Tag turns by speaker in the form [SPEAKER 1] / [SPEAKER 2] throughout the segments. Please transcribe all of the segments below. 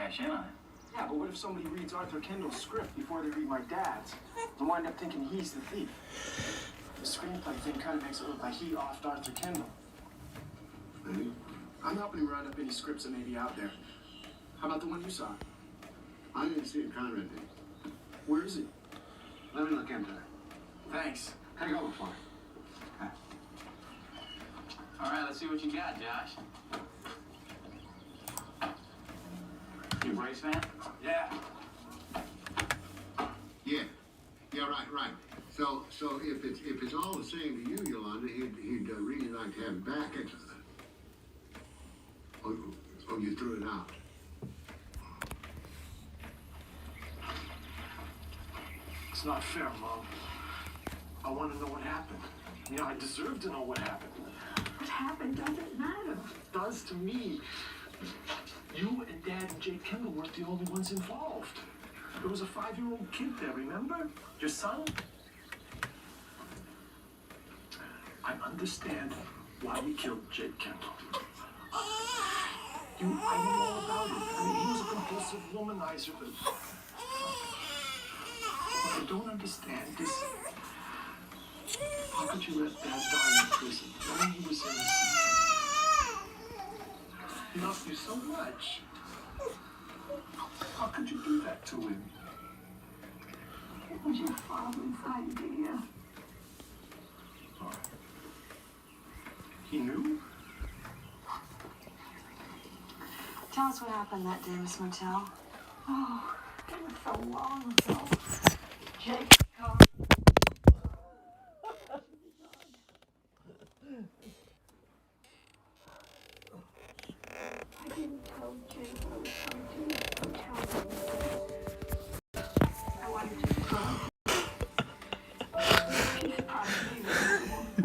[SPEAKER 1] cash in on it.
[SPEAKER 2] Yeah, but what if somebody reads Arthur Kendall's script before they read my dad's and wind up thinking he's the thief? The screenplay thing kind of makes it look like he offed Arthur Kendall.
[SPEAKER 3] Maybe.
[SPEAKER 2] I'm helping him round up any scripts that may be out there. How about the one you saw?
[SPEAKER 3] I didn't see it, Conrad did.
[SPEAKER 2] Where is it?
[SPEAKER 3] Let me look into it.
[SPEAKER 2] Thanks.
[SPEAKER 3] Take over for me.
[SPEAKER 1] All right, let's see what you got, Josh. You a Braves fan?
[SPEAKER 2] Yeah.
[SPEAKER 3] Yeah, right. So if it's all the same to you, Yolanda, he'd really like to have it back. Oh, you threw it out.
[SPEAKER 2] It's not fair, Mom. I want to know what happened. You know, I deserve to know what happened.
[SPEAKER 4] What happened doesn't matter.
[SPEAKER 2] It does to me. You and Dad and Jake Kendall weren't the only ones involved. There was a 5-year-old kid there, remember? Your son? I understand why you killed Jake Kendall. I know all about it. I mean, he was a compulsive womanizer, but what I don't understand is how could you let Dad die in prison knowing he was innocent? He loved you so much. How could you do that to him?
[SPEAKER 4] It was your father's idea.
[SPEAKER 2] Oh. He knew?
[SPEAKER 5] Tell us what happened that day, Miss Martell.
[SPEAKER 4] Oh, it was so long ago. Jake called. I didn't tell Jake I was coming to tell him. I wanted to surprise him. He surprised me with a woman.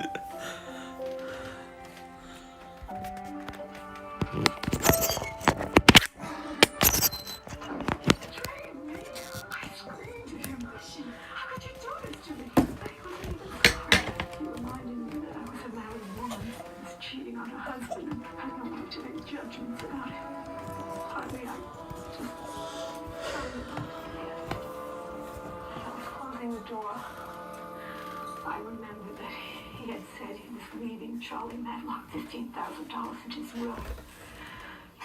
[SPEAKER 4] Cheating on her husband, and I don't want to make judgments about it. Finally, I just turned it off. As I was closing the door, I remembered that he had said he was leaving Charlie Matlock $15,000 in his will.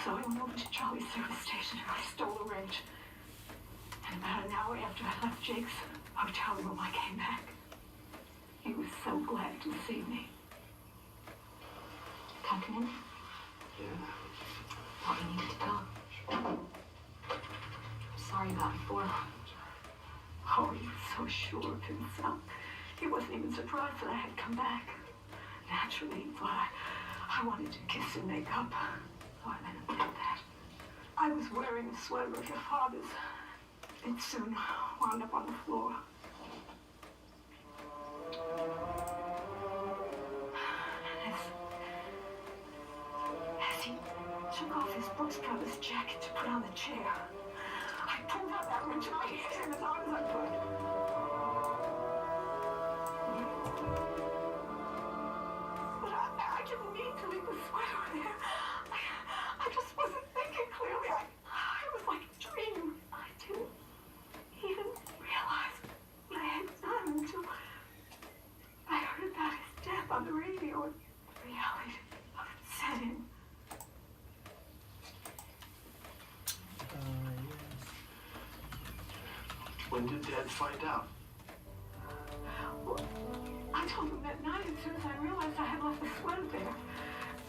[SPEAKER 4] So I went over to Charlie's service station and I stole a wrench. And about an hour after I left Jake's hotel room, I came back. He was so glad to see me. Can I come in?
[SPEAKER 3] Yeah.
[SPEAKER 5] Thought we needed to talk. I'm sorry about before.
[SPEAKER 4] Oh, he was so sure of himself. He wasn't even surprised that I had come back. Naturally, he thought I wanted to kiss and make up. So I let him do that. I was wearing a sweater of your father's. It soon wound up on the floor. As he took off his Brooks Brothers jacket to put on the chair, I pulled out that wrench and I hit him as hard as I could. But I didn't mean to leave the sweater there. I just wasn't thinking clearly. It was like a dream. I didn't even realize what I had done until I heard about his death on the radio and the reality of it set in.
[SPEAKER 2] When did Dad find out?
[SPEAKER 4] Well, I told him that night as soon as I realized I had left the sweater there.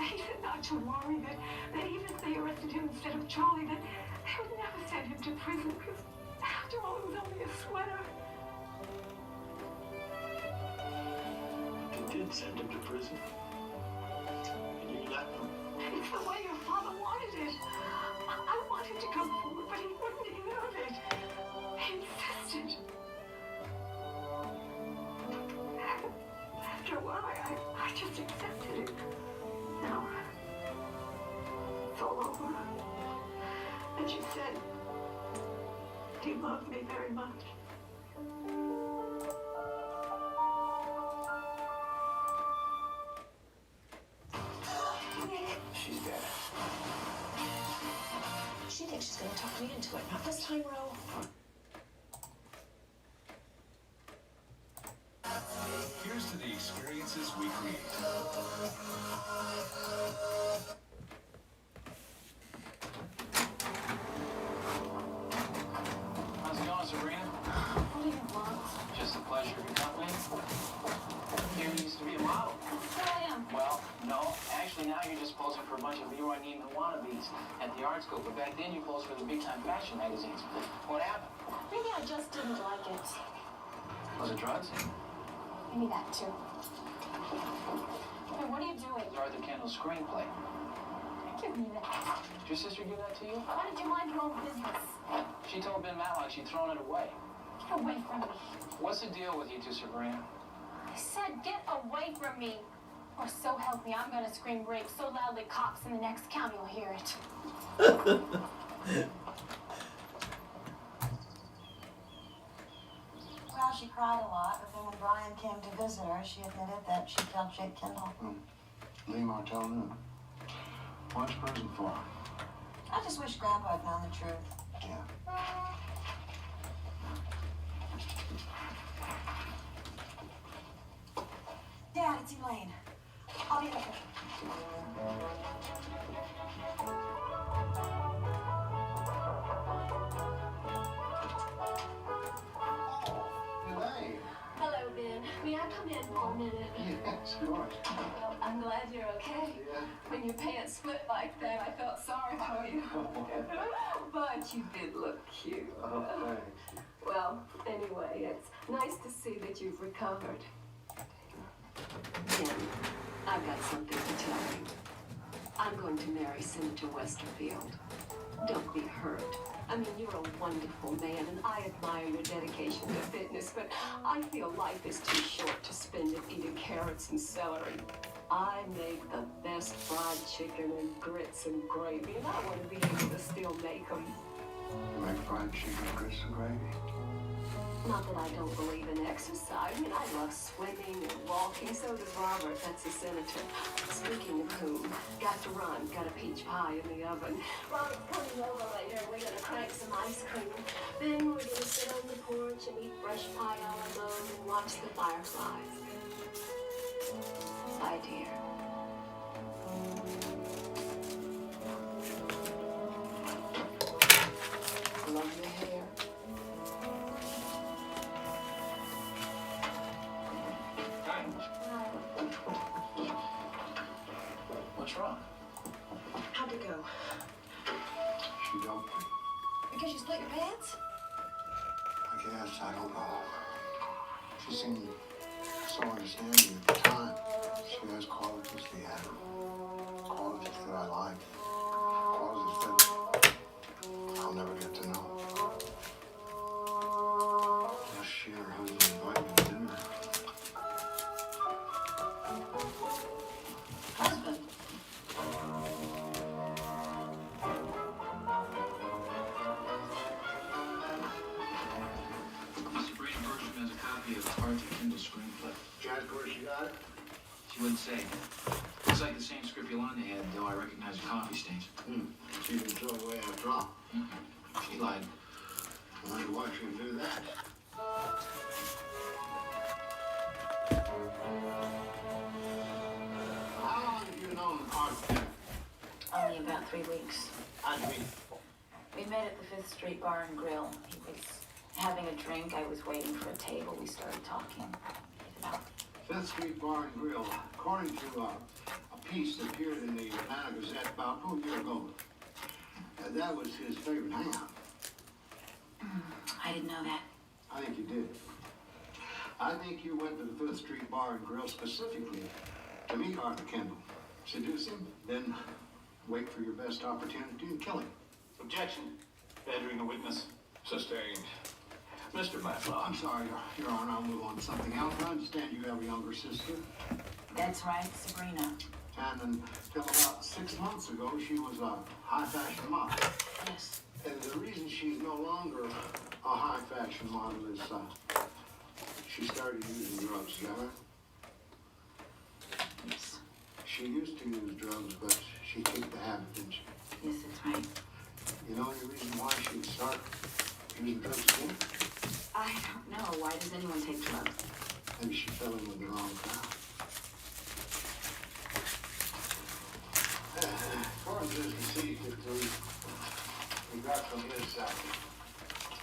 [SPEAKER 4] He said not to worry, that even if they arrested him instead of Charlie, that they would never send him to prison, because after all, it was only a sweater.
[SPEAKER 2] They did send him to prison. And you let them.
[SPEAKER 4] It's the way your father wanted it. I wanted to come forward, but he wouldn't hear of it. He insisted. After a while, I just accepted it. Now, it's all over. And she said he loved me very much.
[SPEAKER 2] She's dead.
[SPEAKER 5] She thinks she's
[SPEAKER 6] gonna talk me into it. Not this time, Ro.
[SPEAKER 7] Here's to the experiences we create.
[SPEAKER 1] How's it going, Sabrina?
[SPEAKER 5] What do you want?
[SPEAKER 1] Just the pleasure of your company. You used to be a model.
[SPEAKER 5] Here I am.
[SPEAKER 1] Well, no. Actually, now you're just posing for a bunch of Leroy Neiman wannabes at the art school. But back then, you posed for the big-time fashion magazines. What happened?
[SPEAKER 5] Maybe I just didn't like it.
[SPEAKER 1] Was it drugs?
[SPEAKER 5] Maybe that too. Hey, what are you doing?
[SPEAKER 1] Arthur Kendall's screenplay.
[SPEAKER 5] Give me that.
[SPEAKER 1] Did your sister give that to you?
[SPEAKER 5] Why did you mind your own business?
[SPEAKER 1] She told Ben Matlock she'd thrown it away.
[SPEAKER 5] Get away from me.
[SPEAKER 1] What's the deal with you two, Sabrina?
[SPEAKER 5] I said get away from me. Or so help me, I'm gonna scream rape so loudly cops in the next county will hear it.
[SPEAKER 8] Well, she cried a lot, but then when Brian came to visit her, she admitted that she killed Jake Kendall.
[SPEAKER 2] Lee Martell knew. What's prison for?
[SPEAKER 8] I just wish Grandpa had known the truth.
[SPEAKER 2] Yeah.
[SPEAKER 8] Dad, it's Elaine. I'll be there.
[SPEAKER 3] Hey,
[SPEAKER 5] Hello, Ben. May I come in for a minute?
[SPEAKER 3] yes, of course.
[SPEAKER 5] Well, I'm glad you're okay.
[SPEAKER 3] Yeah.
[SPEAKER 5] When your pants split like that, I felt sorry for you. But you did look cute.
[SPEAKER 2] Oh, thanks.
[SPEAKER 5] Well, anyway, it's nice to see that you've recovered.
[SPEAKER 9] Ken, I've got something to tell you. I'm going to marry Senator Westerfield. Don't be hurt. I mean, you're a wonderful man, and I admire your dedication to fitness, but I feel life is too short to spend it eating carrots and celery. I make the best fried chicken and grits and gravy, and I want to be able to still make them.
[SPEAKER 2] You make fried chicken, grits, and gravy.
[SPEAKER 9] Not that I don't believe in exercise. I mean, I love swimming and walking. So does Robert. That's the senator. Speaking of whom, got to run. Got a peach pie in the oven. Robert's coming over later. We're going to crack some ice cream. Then we're going to sit on the porch and eat fresh pie a la mode and watch the fireflies. Bye, dear. Love your hair.
[SPEAKER 1] What's wrong?
[SPEAKER 6] How'd it go?
[SPEAKER 2] She dumped me.
[SPEAKER 6] Because you split your pants?
[SPEAKER 2] I guess, I don't know. She seemed so understanding at the time. She has qualities the had. Qualities that I like. Qualities that I'll never get to know. Yes, she and her husband invited me to dinner.
[SPEAKER 9] Husband.
[SPEAKER 1] Sabrina Bertram has a copy of Arthur Kendall's screenplay.
[SPEAKER 3] Jazz, where she got it?
[SPEAKER 1] She wouldn't say. Looks like the same script Yolanda had, though I recognize the coffee stains.
[SPEAKER 3] She didn't throw it away after all.
[SPEAKER 1] She lied.
[SPEAKER 3] I wonder why she would do that. How long have you known Arthur?
[SPEAKER 8] Only about 3 weeks.
[SPEAKER 3] How'd you meet?
[SPEAKER 8] We met at the Fifth Street Bar and Grill. He was having a drink. I was waiting for a table. We started talking.
[SPEAKER 3] Fifth Street Bar and Grill, according to a piece that appeared in the Atlanta Gazette about a year ago. That was his favorite hangout.
[SPEAKER 8] I didn't know that.
[SPEAKER 3] I think you did. I think you went to the Fifth Street Bar and Grill specifically to meet Arthur Kendall, seduce him, then wait for your best opportunity and kill him.
[SPEAKER 1] Objection. Badgering a witness. Sustained. Mr. Matlock.
[SPEAKER 3] I'm sorry, Your Honor, I'll move on to something else. I understand you have a younger sister.
[SPEAKER 8] That's right, Sabrina.
[SPEAKER 3] And until about 6 months ago, she was a high-fashion model.
[SPEAKER 8] Yes.
[SPEAKER 3] And the reason she's no longer a high-fashion model is she started using drugs, you know?
[SPEAKER 8] Yes.
[SPEAKER 3] She used to use drugs, but she kicked the habit, didn't she?
[SPEAKER 8] Yes, that's right.
[SPEAKER 3] You know any reason why she would start using drugs again?
[SPEAKER 8] I don't know. Why does anyone take drugs?
[SPEAKER 3] Maybe she fell in with the wrong crowd. According to this receipt that we got from his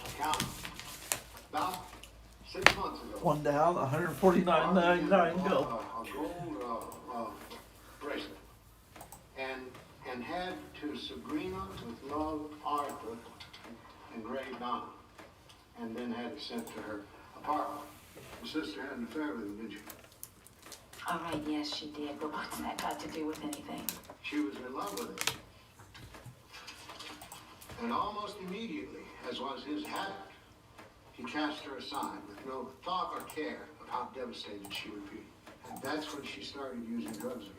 [SPEAKER 3] account, about 6 months ago.
[SPEAKER 10] One down, 149.99 go.
[SPEAKER 3] A gold bracelet. And had to Sabrina with love Arthur engraved on it. And then had it sent to her apartment. Your sister had an affair with him, didn't you?
[SPEAKER 8] All right, yes, she did. But what's that got to do with anything?
[SPEAKER 3] She was in love with him. And almost immediately, as was his habit, he cast her aside with no thought or care of how devastated she would be. And that's when she started using drugs again.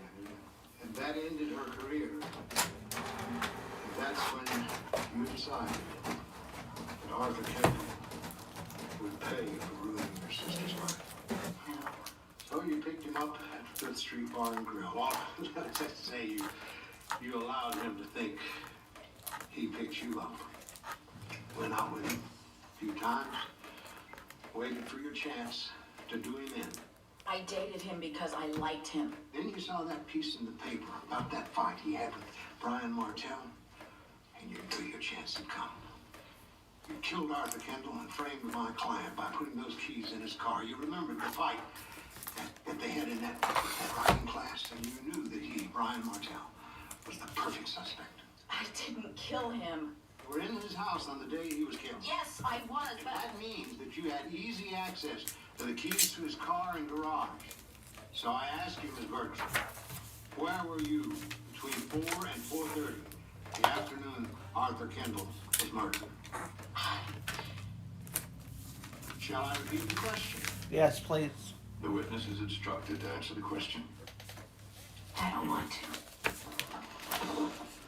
[SPEAKER 3] And that ended her career. And that's when you decided that Arthur Kendall would pay for ruining your sister's life.
[SPEAKER 8] No.
[SPEAKER 3] So you picked him up at Fifth Street Bar and Grill. Well, let's say you allowed him to think he picked you up. Went out with him a few times. Waited for your chance to do him in.
[SPEAKER 8] I dated him because I liked him.
[SPEAKER 3] Then you saw that piece in the paper about that fight he had with Brian Martell, and you knew your chance had come. You killed Arthur Kendall and framed my client by putting those keys in his car. You remembered the fight that they had in that writing class, and you knew that he, Brian Martell, was the perfect suspect.
[SPEAKER 8] I didn't kill him.
[SPEAKER 3] You were in his house on the day he was killed.
[SPEAKER 8] Yes, I was,
[SPEAKER 3] And
[SPEAKER 8] but...
[SPEAKER 3] that means that you had easy access to the keys to his car and garage. So I ask you, Ms. Bertram, where were you between 4 and 4:30 the afternoon Arthur Kendall was murdered? Shall I repeat the question?
[SPEAKER 10] Yes, please.
[SPEAKER 3] The witness is instructed to answer the question.
[SPEAKER 8] I don't want to.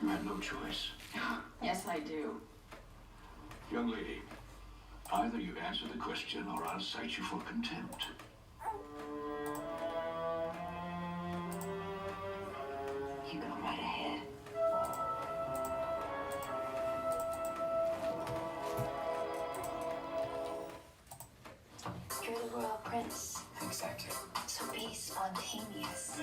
[SPEAKER 3] You had no choice.
[SPEAKER 8] Yes, I do.
[SPEAKER 3] Young lady, either you answer the question or I'll cite you for contempt.
[SPEAKER 8] You go right ahead.
[SPEAKER 5] You're the royal prince,
[SPEAKER 7] Exactly.
[SPEAKER 5] so be spontaneous.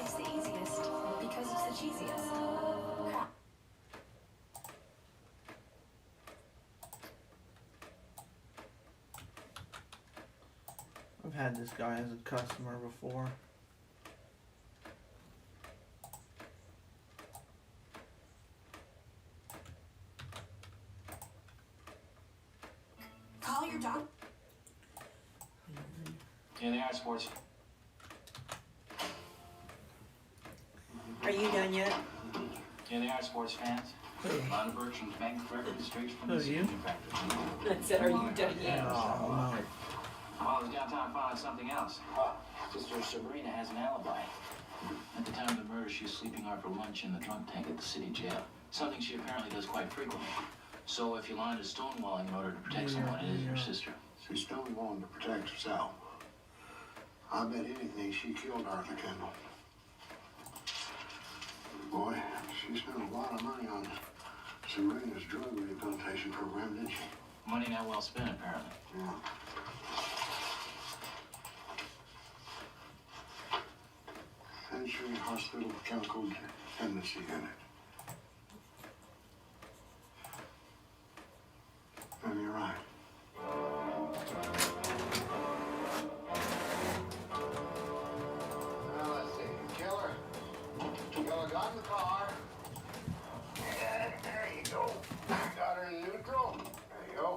[SPEAKER 6] It's the easiest because it's the cheesiest.
[SPEAKER 10] I've had this guy as a customer before.
[SPEAKER 6] Call your dog.
[SPEAKER 1] Yeah, they are sports.
[SPEAKER 6] Are you done yet?
[SPEAKER 1] Yeah, they are sports fans. Ron Bertram's bank record straight from
[SPEAKER 10] Who
[SPEAKER 1] the
[SPEAKER 10] are you?
[SPEAKER 1] season factory.
[SPEAKER 6] I said, are you done yet?
[SPEAKER 10] Oh, no.
[SPEAKER 1] Well, I was downtown finding something else. Sister Sabrina has an alibi. At the time of the murder, she was sleeping out for lunch in the drunk tank at the city jail. Something she apparently does quite frequently. So if Yolanda is stonewalling in order to protect someone, it is your sister.
[SPEAKER 3] She's stonewalling to protect herself. I bet anything she killed Arthur Kendall. Boy, she spent a lot of money on Sabrina's drug rehabilitation program, didn't she?
[SPEAKER 1] Money not well spent, apparently.
[SPEAKER 3] Yeah. Century Hospital Chemical Dependency Unit. And you're right. Now let's see. Killer got in the car. And there you go. Got her in neutral. There you go.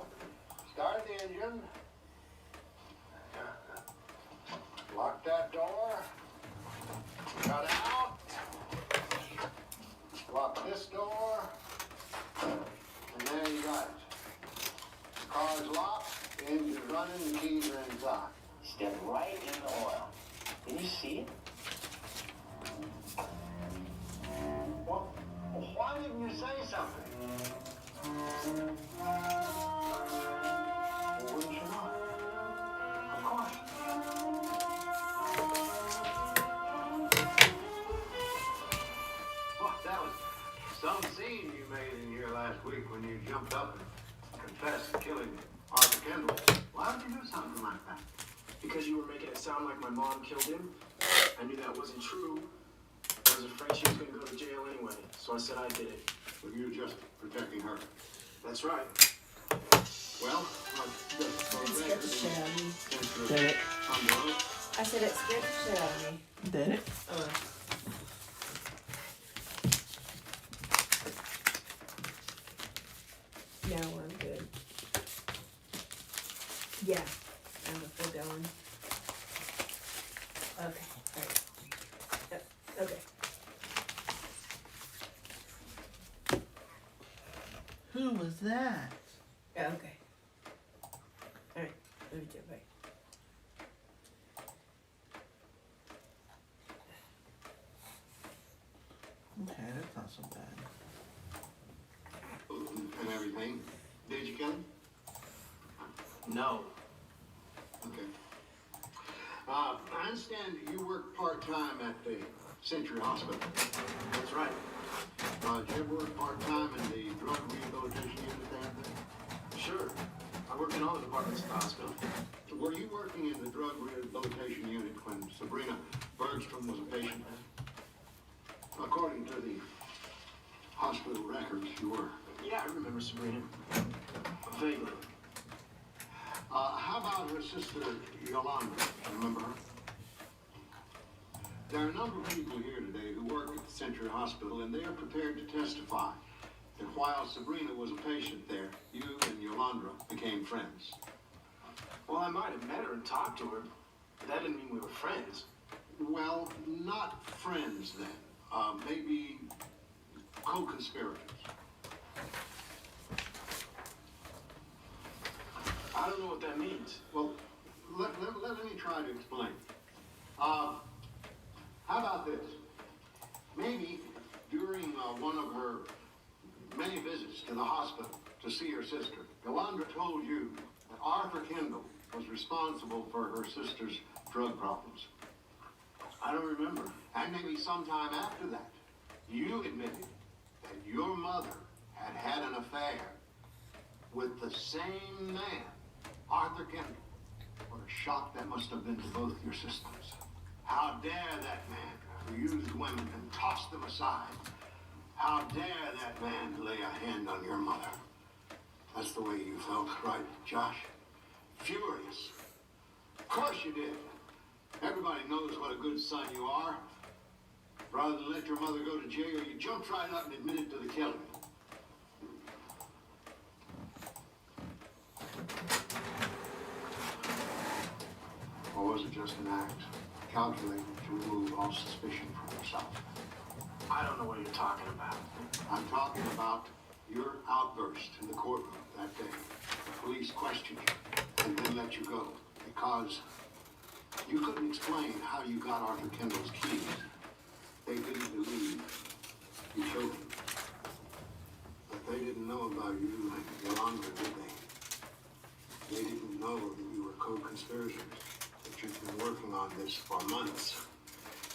[SPEAKER 3] Started the engine. Locked that door. Got out. Locked this door. And there you got it. The car's locked, the engine's running, the keys are inside.
[SPEAKER 1] Step right in the oil. Can you see it?
[SPEAKER 3] Well, why didn't you say something? Well, wouldn't you know? locked up and confessed to killing Arthur Kendall. Why would you do something like that?
[SPEAKER 11] Because you were making it sound like my mom killed him. I knew that wasn't true. I was afraid she was going to go to jail anyway, so I said I did it.
[SPEAKER 3] But you were just protecting her.
[SPEAKER 11] That's right.
[SPEAKER 3] Well,
[SPEAKER 6] It scared the shit out of me.
[SPEAKER 10] Did it?
[SPEAKER 6] I said it scared the shit out of me.
[SPEAKER 10] Did it?
[SPEAKER 6] No, I'm good. Yeah, I'm still going. Okay, alright. Okay.
[SPEAKER 10] Who was that?
[SPEAKER 6] Yeah, okay. Alright, let me do it. Bye.
[SPEAKER 10] Okay, that's not so bad.
[SPEAKER 3] And everything. Did you kill him?
[SPEAKER 11] No.
[SPEAKER 3] Okay. I understand you work part-time at the Century Hospital.
[SPEAKER 11] That's right.
[SPEAKER 3] Did you ever work part-time in the drug rehabilitation unit there?
[SPEAKER 11] Sure. I work in all the departments of the hospital.
[SPEAKER 3] Were you working in the drug rehabilitation unit when Sabrina Bergstrom was a patient there? According to the hospital records, you were.
[SPEAKER 11] Yeah, I remember Sabrina. Vaguely.
[SPEAKER 3] How about her sister, Yolanda? Remember her? There are a number of people here today who work at the Century Hospital, and they are prepared to testify that while Sabrina was a patient there, you and Yolanda became friends.
[SPEAKER 11] Well, I might have met her and talked to her, but that didn't mean we were friends.
[SPEAKER 3] Well, not friends then. Maybe co-conspirators.
[SPEAKER 11] I don't know what that means.
[SPEAKER 3] Well, let me try to explain. How about this? Maybe during one of her many visits to the hospital to see her sister, Yolanda told you that Arthur Kendall was responsible for her sister's drug problems.
[SPEAKER 11] I don't remember.
[SPEAKER 3] And maybe sometime after that, you admitted that your mother had had an affair with the same man, Arthur Kendall. What a shock that must have been to both your systems. How dare that man who used women and tossed them aside? How dare that man lay a hand on your mother? That's the way you felt, right, Josh? Furious. Of course you did. Everybody knows what a good son you are. Rather than let your mother go to jail, you jumped right up and admitted to the killing. Or was it just an act calculated to remove all suspicion from yourself?
[SPEAKER 11] I don't know what you're talking about.
[SPEAKER 3] I'm talking about your outburst in the courtroom that day. The police questioned you and then let you go because you couldn't explain how you got Arthur Kendall's keys. They didn't believe you killed him. But they didn't know about you and Yolanda, did they? They didn't know that you were co-conspirators, that you've been working on this for months.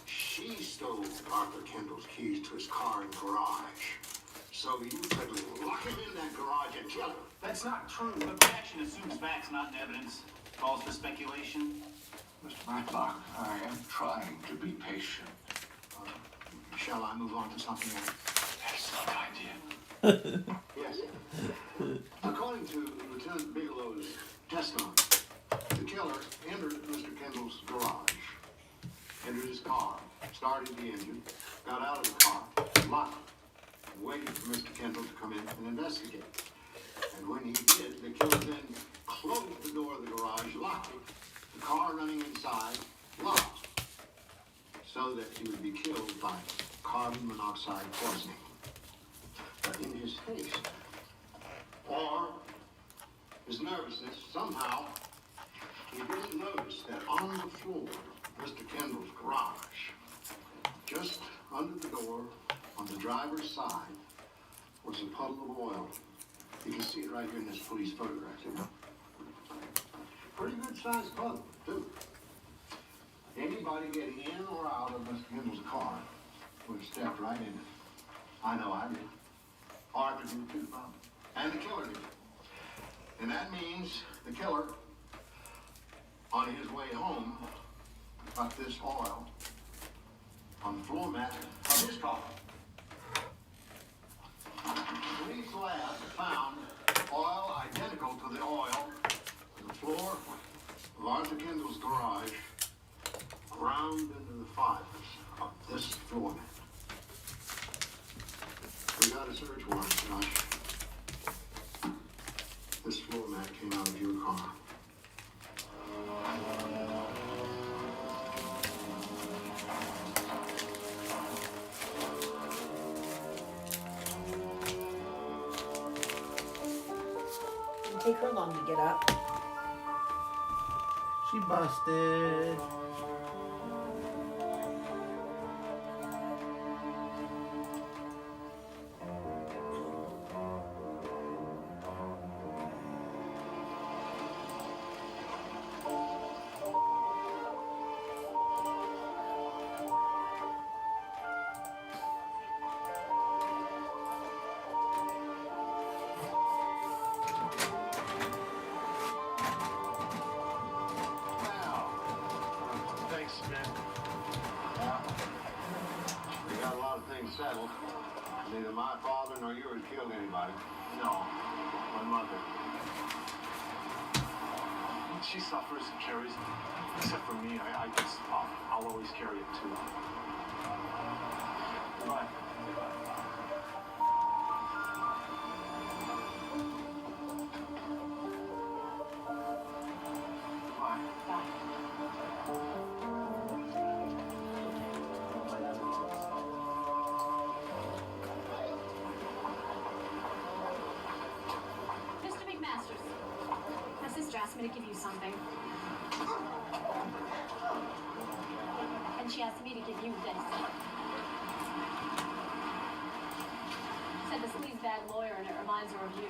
[SPEAKER 3] She stole Arthur Kendall's keys to his car in the garage. So you could lock him in that garage and kill him.
[SPEAKER 11] That's not true.
[SPEAKER 1] The reaction assumes facts, not evidence. Calls for speculation.
[SPEAKER 2] Mr. Matlock, I am trying to be patient.
[SPEAKER 3] Shall I move on to something else?
[SPEAKER 1] That's not an idea.
[SPEAKER 3] Yes. According to Lieutenant Bigelow's testimony, the killer entered Mr. Kendall's garage, entered his car, started the engine, got out of the car, locked it, and waited for Mr. Kendall to come in and investigate. And when he did, the killer then closed the door of the garage, locked it, the car running inside, locked, so that he would be killed by carbon monoxide poisoning. But in his haste, or his nervousness, somehow, he didn't notice that on the floor of Mr. Kendall's garage, just under the door, on the driver's side, was a puddle of oil. You can see it right here in this police photograph, you know. Pretty good sized puddle, too. Anybody getting in or out of Mr. Kendall's car would have stepped right in it. I know I did. Arthur did too, probably. And the killer knew. And that means the killer, on his way home, got this oil on the floor mat of his car. Police lab found oil identical to the oil on the floor of Arthur Kendall's garage, ground into the fibers of this floor mat. We got a search warrant, Josh. This floor mat came out of your car.
[SPEAKER 12] Didn't take her long to get up.
[SPEAKER 10] She busted.
[SPEAKER 3] Settled. Neither my father nor yours killed anybody. No, my mother.
[SPEAKER 11] She suffers and carries it. Except for me, I guess I'll always carry it too. Goodbye.
[SPEAKER 5] My sister asked me to give you something. And she asked me to give you this. Said this Lee's bad lawyer and it reminds her of you.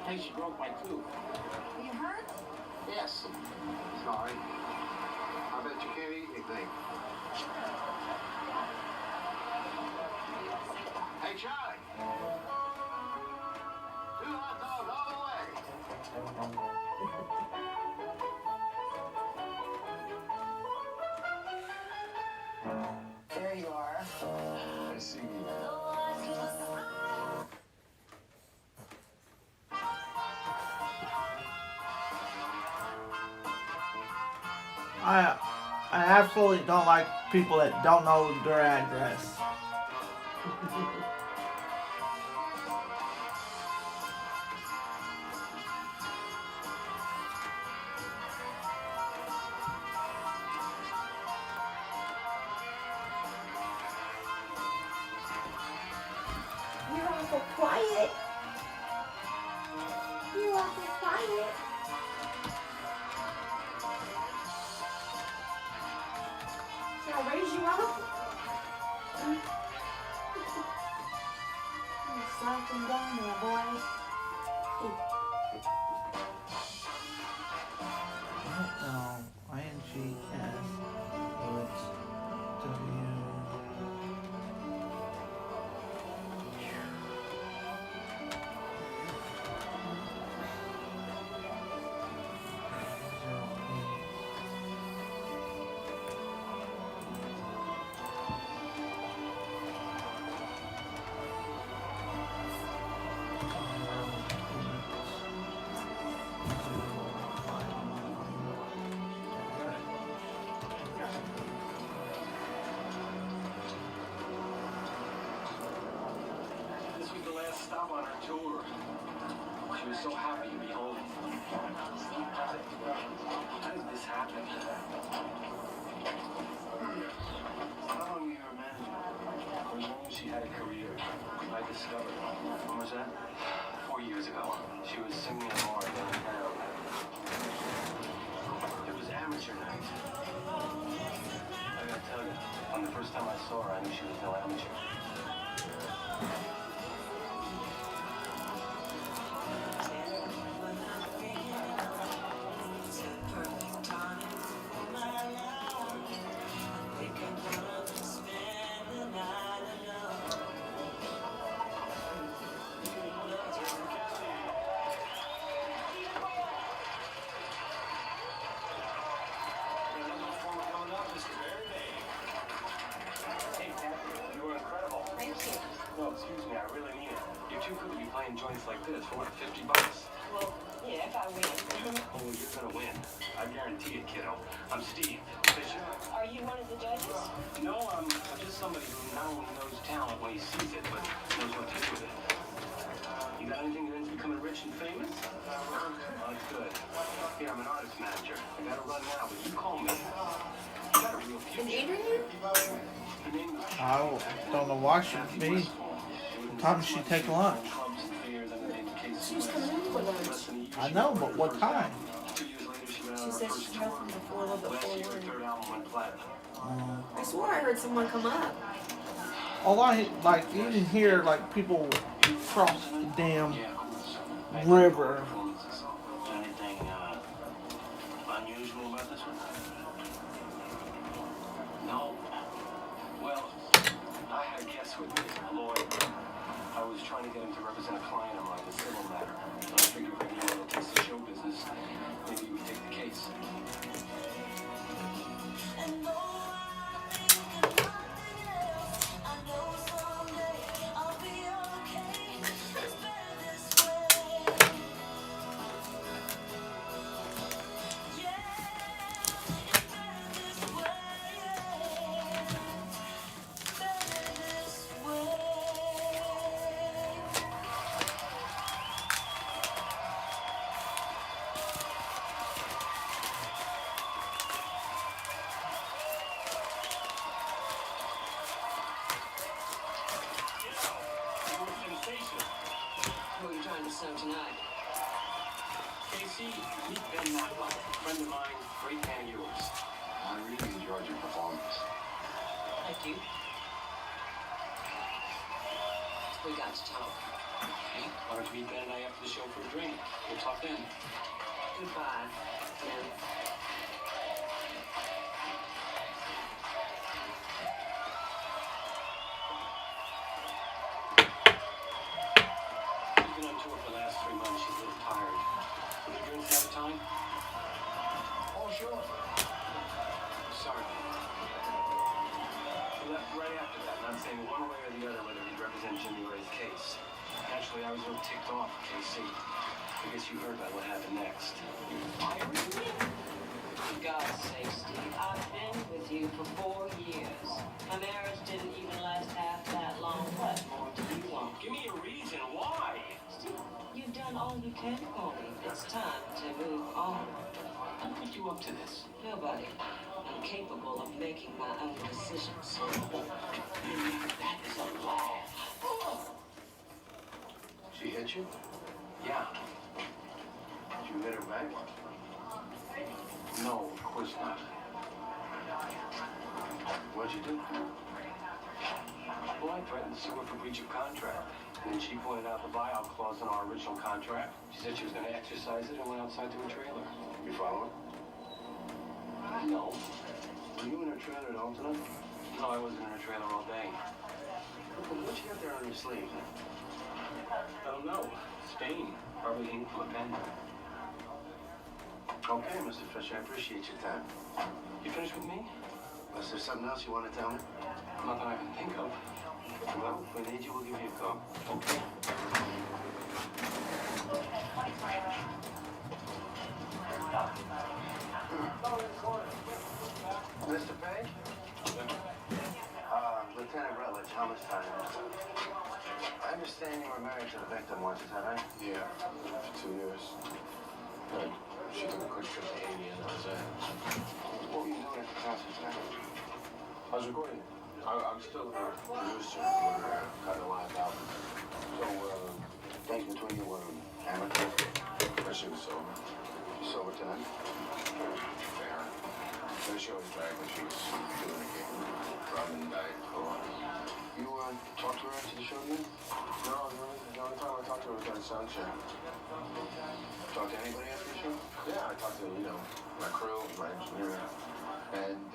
[SPEAKER 1] Hey, she broke my tooth.
[SPEAKER 5] Are you hurt?
[SPEAKER 1] Yes.
[SPEAKER 3] Sorry. I bet you can't eat anything. Hey, Charlie. 2 hot dogs all the way.
[SPEAKER 12] There you are.
[SPEAKER 3] I see you.
[SPEAKER 10] I absolutely don't like people that don't know their address.
[SPEAKER 12] You're awful quiet. You're awful quiet. Shall I raise you up? Soften down there, boy.
[SPEAKER 10] INGS. W.
[SPEAKER 11] This was the last stop on our tour. She was so happy to be home. How did this happen? How long were you a manager? As long as she had a career. I discovered. When was that? 4 years ago. She was singing in a bar downtown. It was amateur night. I gotta tell you, when the first time I saw her, I knew she was no amateur. joints like this for what, $50?
[SPEAKER 9] Well, yeah, if I win.
[SPEAKER 11] Oh, you're gonna win. I guarantee it, kiddo. I'm Steve Fisher.
[SPEAKER 9] Are you one of the judges?
[SPEAKER 11] No, I'm just somebody who not only knows talent when he sees it, but knows what to do with it. You got anything against becoming rich and famous? Oh, that's good. Here, I'm an artist manager. I gotta run now, but you call me. You got a real future.
[SPEAKER 12] Is Adrian here?
[SPEAKER 11] Her name is
[SPEAKER 10] I don't know why she'd be. What time does she take lunch?
[SPEAKER 12] She was coming in for lunch.
[SPEAKER 10] I know, but what time?
[SPEAKER 12] She said she's traveling before a little bit before
[SPEAKER 11] Her third album went platinum.
[SPEAKER 12] I swore I heard someone come up.
[SPEAKER 10] All I like, you can hear like people cross the damn river.
[SPEAKER 11] Anything unusual about this one? No. Well, I had a guest with me, a lawyer. I was trying to get him to represent a client of mine in a civil matter. I figured if anyone takes the show business, maybe he would take the case.
[SPEAKER 9] Who are you trying to sell tonight?
[SPEAKER 11] Casey, meet Ben Matlock, friend of mine, great fan of yours. I really enjoyed your performance.
[SPEAKER 9] Thank you. We got to talk.
[SPEAKER 11] Okay, why don't you meet Ben and I after the show for a drink? We'll talk then.
[SPEAKER 9] Goodbye, Ben.
[SPEAKER 11] She's been on tour for the last 3 months. She's a little tired. Would you drinks have time?
[SPEAKER 3] Oh, sure.
[SPEAKER 11] Sorry. He left right after that, not saying one way or the other whether he'd represent Jimmy Ray's case. Naturally, I was a little ticked off at KC. I guess you heard about what happened next.
[SPEAKER 9] You fired me? For God's sake, Steve, I've been with you for 4 years. My marriage didn't even last half that long. What more do you want?
[SPEAKER 11] Give me a reason. Why?
[SPEAKER 9] Steve, you've done all you can for me. It's time to move on.
[SPEAKER 11] Who put you up to this?
[SPEAKER 9] Nobody. I'm capable of making my own decisions.
[SPEAKER 11] That is a lie.
[SPEAKER 2] She hit you?
[SPEAKER 11] Yeah.
[SPEAKER 2] Did you hit her back?
[SPEAKER 11] No, of course not.
[SPEAKER 2] What'd you do?
[SPEAKER 11] Well, I threatened to sue her for breach of contract. And then she pointed out the buyout clause in our original contract. She said she was going to exercise it and went outside to her trailer.
[SPEAKER 2] You follow
[SPEAKER 11] No.
[SPEAKER 2] her? Were you in her trailer at all tonight?
[SPEAKER 11] No, I wasn't in her trailer all day.
[SPEAKER 2] What you got there on your sleeve?
[SPEAKER 11] I don't know. Stain. Probably ink from a pen.
[SPEAKER 2] Okay, Mr. Fisher, I appreciate your time.
[SPEAKER 11] You finished with me?
[SPEAKER 2] Is there something else you want to tell me?
[SPEAKER 11] Not that I can think of.
[SPEAKER 2] Well, if we need you, we'll give you a call.
[SPEAKER 11] Okay.
[SPEAKER 2] Mr. Page? Lieutenant Rutledge, homicide. I understand you were married to the victim once, is that right?
[SPEAKER 13] Yeah, for 2 years. But she took a quick trip to Haiti and that was it.
[SPEAKER 2] What were you doing at the concert tonight?
[SPEAKER 13] I was recording. I'm still a producer. We're cutting a live album.
[SPEAKER 2] So, things between you were amicable?
[SPEAKER 13] First she was sober.
[SPEAKER 2] You sober tonight?
[SPEAKER 13] Fair. Then she always dragged when she was doing a gig. Drumming diet for a while.
[SPEAKER 2] You, talked to her after the show again?
[SPEAKER 13] No, the only time I talked to her was during sound check.
[SPEAKER 2] Talk to anybody after the show?
[SPEAKER 13] Yeah, I talked to, my crew, my engineer, and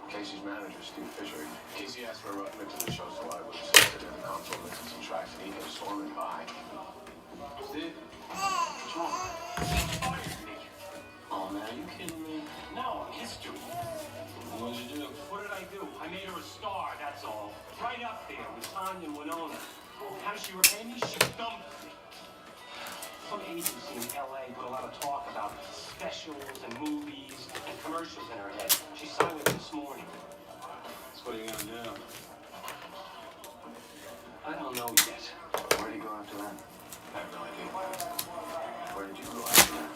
[SPEAKER 13] Casey's manager, Steve Fisher. Casey asked for a mix of the show, so I was sit in the console, mixing some tracks, and he came storming by.
[SPEAKER 11] Steve? What's wrong? You fired me. Oh, man, are you kidding me? No, history. What did you do? What did I do? I made her a star, that's all. Right up there with Tanya and Winona. How does she repay me? She dumped me. Some agency in LA put a lot of talk about specials and movies and commercials in her head. She signed with it this morning.
[SPEAKER 13] So what are you gonna do?
[SPEAKER 11] I don't know yet.
[SPEAKER 13] Where do you go after that? I have no idea. Where did you go after that?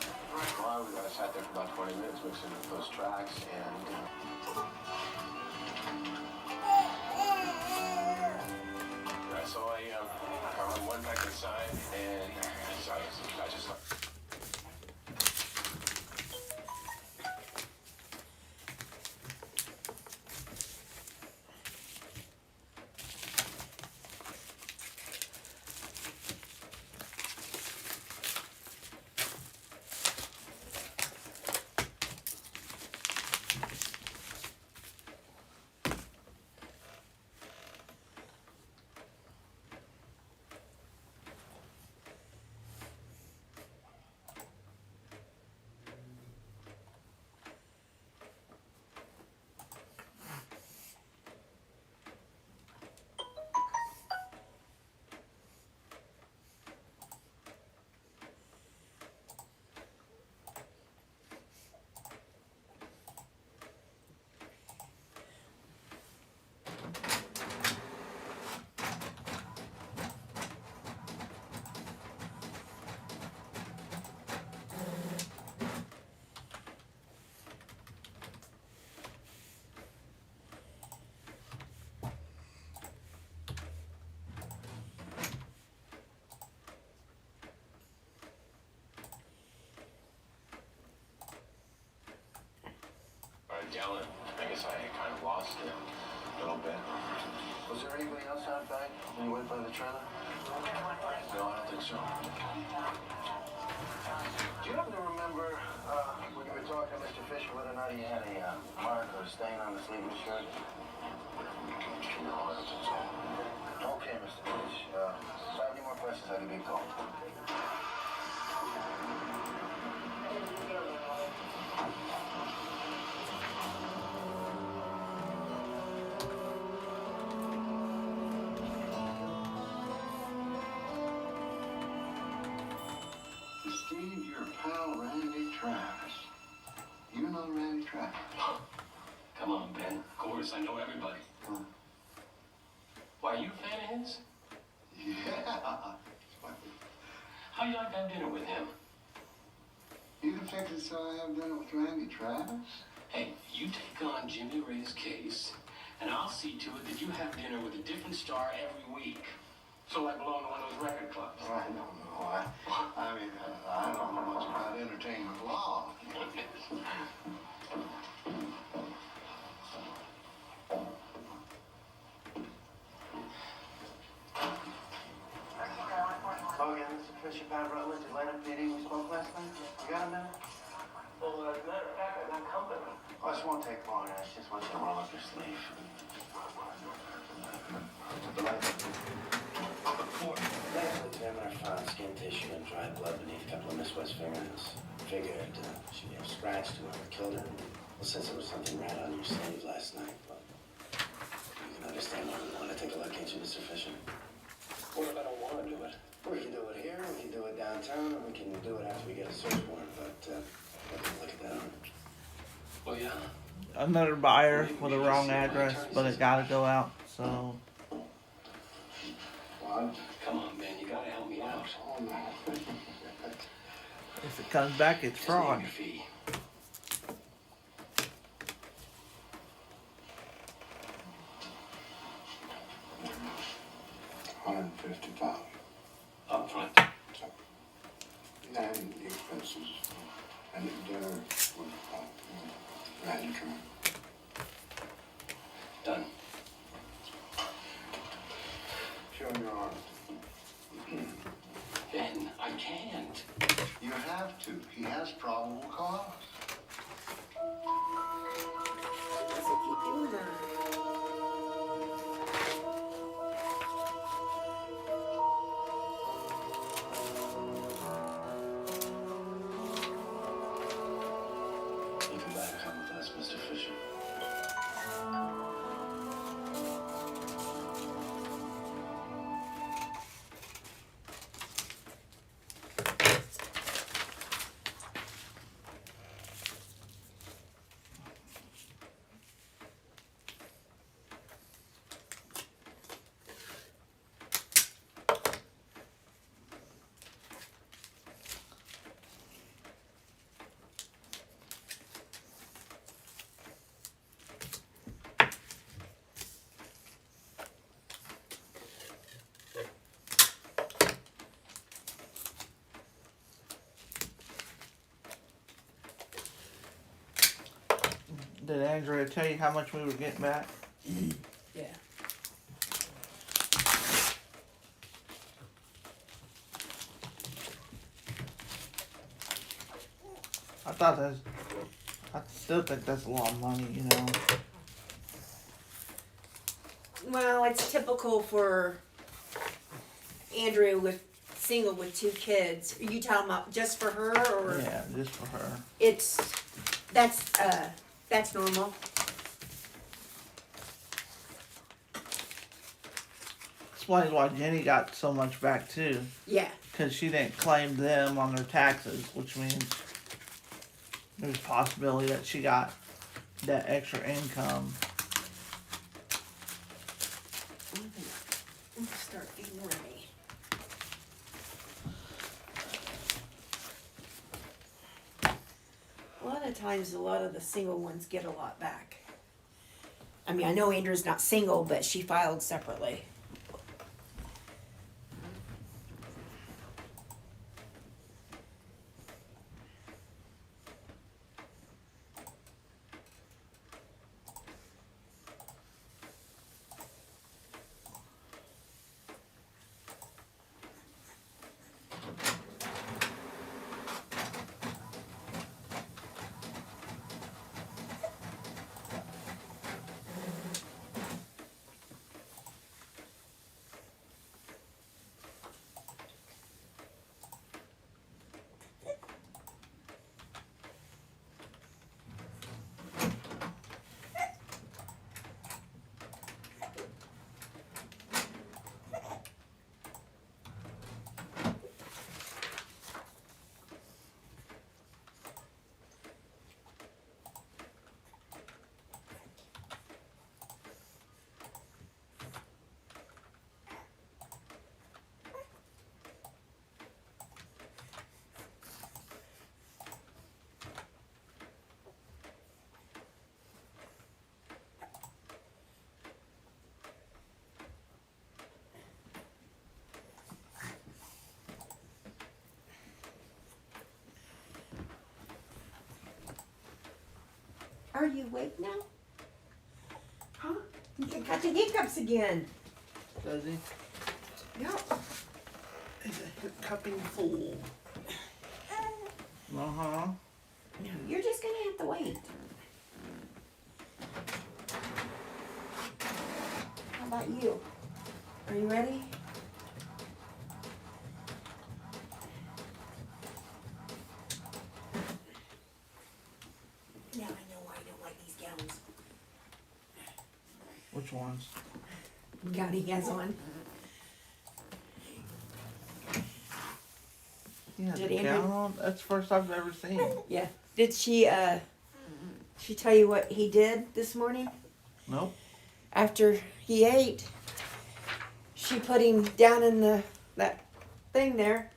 [SPEAKER 13] Well, I sat there for about 20 minutes mixing those tracks and... So I went back inside and I just... Yelling. I guess I kind of lost it a little bit. Was there anybody else out back when you went by the trailer? No, I don't think so. Do you happen to remember when you were talking to Mr. Fisher whether or not he had a mark or a stain on the sleeve of his shirt? No, I don't think so. Okay, Mr. Fish. If I have any more questions, I'll give you a call.
[SPEAKER 3] Steve, your pal Randy Travis. You know Randy Travis?
[SPEAKER 11] Come on, Ben. Of course, I know everybody.
[SPEAKER 3] Huh?
[SPEAKER 11] Why, are you a fan of his?
[SPEAKER 3] Yeah.
[SPEAKER 11] How'd you like to have dinner with him?
[SPEAKER 3] You can fix it so I have dinner with Randy Travis?
[SPEAKER 11] Hey, you take on Jimmy Ray's case, and I'll see to it that you have dinner with a different star every week. So I belong to one of those record clubs.
[SPEAKER 3] I don't know. I mean, I don't know much about entertainment law.
[SPEAKER 13] Logan, Mr. Fisher, Pat Rutledge, Atlanta PD, we spoke last night. You got a minute?
[SPEAKER 11] Well, as a matter of fact, I got company.
[SPEAKER 13] Oh, this won't take long. I just want you to roll up your sleeve. Medical examiner found skin tissue and dry blood beneath a couple of Miss West's fingernails. Figured she may have scratched whoever killed her. Well, since there was something red on your sleeve last night, well, you can understand why we want to take a look, can't you, Mr. Fisher? What if I don't want to do it? We can do it here, we can do it downtown, or we can do it after we get a search warrant, but look at that.
[SPEAKER 11] Well, yeah.
[SPEAKER 10] Another buyer with a wrong address, but it gotta go out, so.
[SPEAKER 11] What? Come on, man, you gotta help me out.
[SPEAKER 3] Oh, no.
[SPEAKER 10] If it comes back, it's fraud.
[SPEAKER 11] Your fee.
[SPEAKER 3] $150
[SPEAKER 11] Up front.
[SPEAKER 3] and the expenses and the dinner with Randy Travis.
[SPEAKER 11] Done.
[SPEAKER 3] Show your honest.
[SPEAKER 11] Ben, I can't.
[SPEAKER 3] You have to. He has probable cause.
[SPEAKER 12] Does it keep doing that?
[SPEAKER 13] You can buy a come with us, Mr. Fisher.
[SPEAKER 10] Did Andrea tell you how much we were getting back?
[SPEAKER 12] Yeah.
[SPEAKER 10] I still think that's a lot of money, you know.
[SPEAKER 12] Well, it's typical for Andrea with single with 2 kids. Are you talking about just for her or?
[SPEAKER 10] Yeah, just for her.
[SPEAKER 12] That's normal.
[SPEAKER 10] Explains why Jenny got so much back too.
[SPEAKER 12] Yeah.
[SPEAKER 10] Because she didn't claim them on their taxes, which means there's a possibility that she got that extra income.
[SPEAKER 12] I'm gonna start eating ready. A lot of times, a lot of the single ones get a lot back. I mean, I know Andrew's not single, but she filed separately. Are you awake now? Huh? You can cut the hiccups again.
[SPEAKER 10] Does he?
[SPEAKER 12] Yep.
[SPEAKER 10] He's a hiccuping fool. Uh-huh.
[SPEAKER 12] No, you're just gonna have to wait. How about you? Are you ready? Now I know why I don't like these gowns.
[SPEAKER 10] Which ones?
[SPEAKER 12] Gown he has on.
[SPEAKER 10] Yeah,
[SPEAKER 12] Did
[SPEAKER 10] the
[SPEAKER 12] Andrew-
[SPEAKER 10] gown on? That's the first I've ever seen.
[SPEAKER 12] Yeah. Did she tell you what he did this morning?
[SPEAKER 10] Nope.
[SPEAKER 12] After he ate, she put him down in that thing there,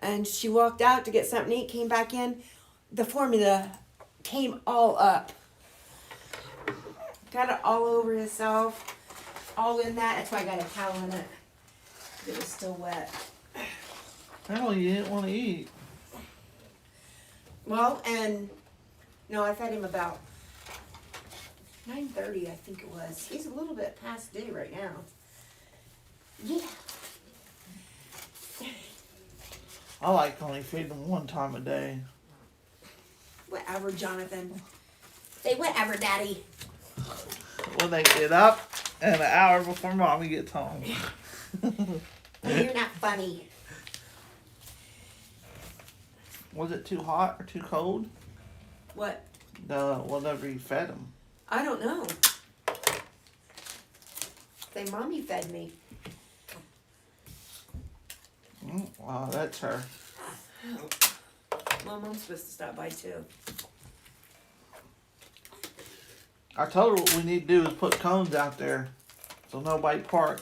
[SPEAKER 12] and she walked out to get something to eat, came back in. The formula came all up. Got it all over himself, all in that. That's why I got a towel in it. It was still wet.
[SPEAKER 10] Hell, you didn't want to eat.
[SPEAKER 12] Well, and no, I fed him about 9:30, I think it was. He's a little bit past due right now. Yeah.
[SPEAKER 10] I like only feeding them one time a day.
[SPEAKER 12] Whatever, Jonathan. Say whatever, Daddy.
[SPEAKER 10] When they get up and an hour before Mommy gets home.
[SPEAKER 12] You're not funny.
[SPEAKER 10] Was it too hot or too cold?
[SPEAKER 12] What?
[SPEAKER 10] Whatever you fed them.
[SPEAKER 12] I don't know. Say, Mommy fed me.
[SPEAKER 10] Wow, that's her.
[SPEAKER 12] Well, Mom's supposed to stop by too.
[SPEAKER 10] I told her what we need to do is put cones out there so nobody park.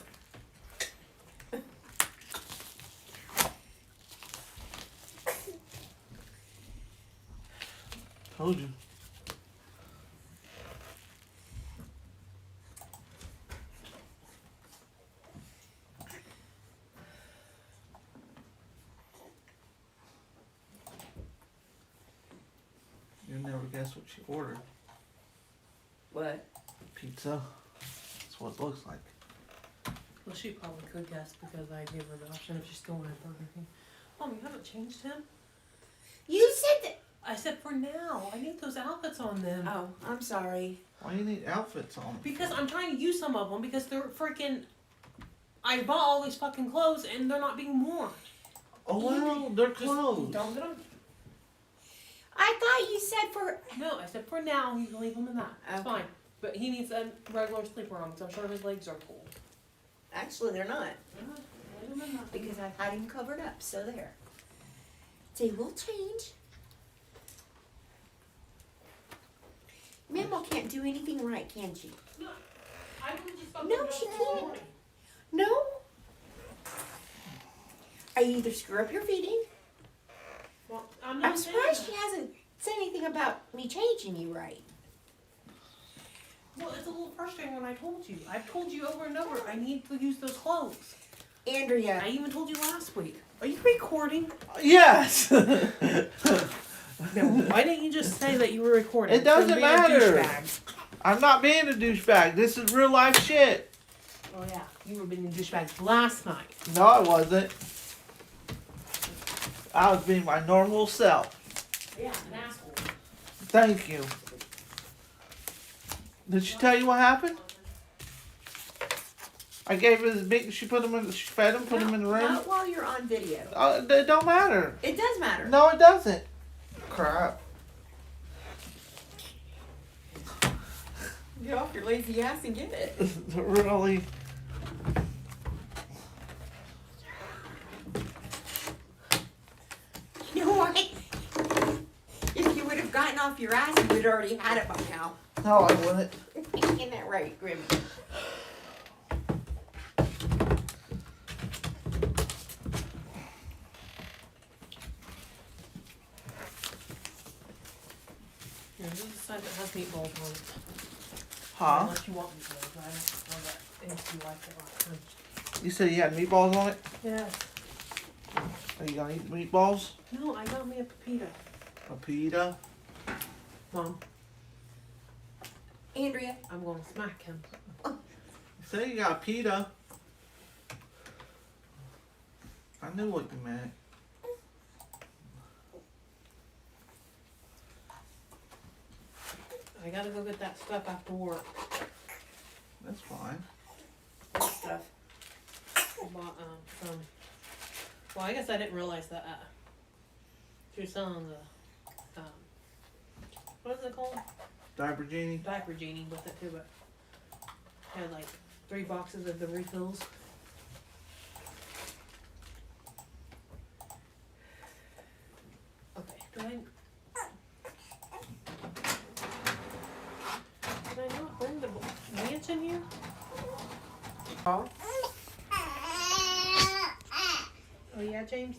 [SPEAKER 10] Told you. You'll never guess what she ordered.
[SPEAKER 12] What?
[SPEAKER 10] Pizza. That's what it looks like.
[SPEAKER 14] Well, she probably could guess because I gave her the option if she's still wanted Burger King. Mom, you haven't changed him?
[SPEAKER 12] You said that.
[SPEAKER 14] I said for now. I need those outfits on them.
[SPEAKER 12] Oh, I'm sorry.
[SPEAKER 10] Why do you need outfits on?
[SPEAKER 14] Because I'm trying to use some of them because they're freaking... I bought all these fucking clothes and they're not being worn.
[SPEAKER 10] Oh, well, they're clothes.
[SPEAKER 14] Don't get them.
[SPEAKER 12] I thought you said for...
[SPEAKER 14] No, I said for now, you can leave him in that. It's
[SPEAKER 12] Okay.
[SPEAKER 14] fine. But he needs a regular sleeper on because I'm sure his legs are cold.
[SPEAKER 12] Actually, they're not.
[SPEAKER 14] Leave him in that.
[SPEAKER 12] Because I've had him covered up, so there. See, we'll change. Mamaw can't do anything right, can she?
[SPEAKER 14] No, I was just
[SPEAKER 12] No, she can't. No? I either screw up your feeding.
[SPEAKER 14] Well, I'm
[SPEAKER 12] surprised she hasn't said anything about me changing you right.
[SPEAKER 14] Well, it's a little frustrating when I told you. I've told you over and over, I need to use those clothes.
[SPEAKER 12] Andrea.
[SPEAKER 14] I even told you last week. Are you recording?
[SPEAKER 10] Yes!
[SPEAKER 14] No, why didn't you just say that you were recording?
[SPEAKER 10] It doesn't matter.
[SPEAKER 14] Douchebag.
[SPEAKER 10] I'm not being a douchebag. This is real life shit.
[SPEAKER 14] Oh yeah, you were being a douchebag last night.
[SPEAKER 10] No, I wasn't. I was being my normal self.
[SPEAKER 14] Yeah, an asshole.
[SPEAKER 10] Thank you. Did she tell you what happened? I gave her this big. She put him in. She fed him. Put him in the room.
[SPEAKER 12] Not while you're on video.
[SPEAKER 10] It don't matter.
[SPEAKER 12] It does matter.
[SPEAKER 10] No, it doesn't. Crap.
[SPEAKER 12] Get off your lazy ass and get it.
[SPEAKER 10] Really.
[SPEAKER 12] You know what? If you would have gotten off your ass, you would have already had it by now.
[SPEAKER 10] No, I wouldn't.
[SPEAKER 12] Isn't that right, Grimmy?
[SPEAKER 14] Here, this is the side that has meatballs on it.
[SPEAKER 10] Huh?
[SPEAKER 14] Unless you want meatballs, I don't know that if you like it last time.
[SPEAKER 10] You said you had meatballs on it?
[SPEAKER 14] Yes.
[SPEAKER 10] Are you gonna eat the meatballs?
[SPEAKER 14] No, I got me a pepita.
[SPEAKER 10] A pita?
[SPEAKER 14] Mom,
[SPEAKER 12] Andrea.
[SPEAKER 14] I'm gonna smack him.
[SPEAKER 10] You said you got pita. I knew what you meant.
[SPEAKER 14] I gotta go get that stuff after work.
[SPEAKER 10] That's fine.
[SPEAKER 12] What stuff?
[SPEAKER 14] I bought some. Well, I guess I didn't realize that she was selling the what is it called?
[SPEAKER 10] Diaper Genie?
[SPEAKER 14] Diaper Genie with it too, but had like 3 boxes of the refills. Okay, did I not bring the ranch in here?
[SPEAKER 12] Oh.
[SPEAKER 14] Oh yeah, James?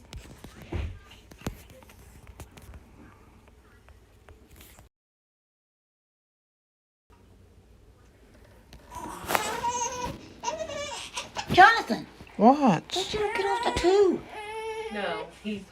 [SPEAKER 15] Jonathan!
[SPEAKER 10] What?
[SPEAKER 15] Don't you get off the tube?
[SPEAKER 14] No, he's home.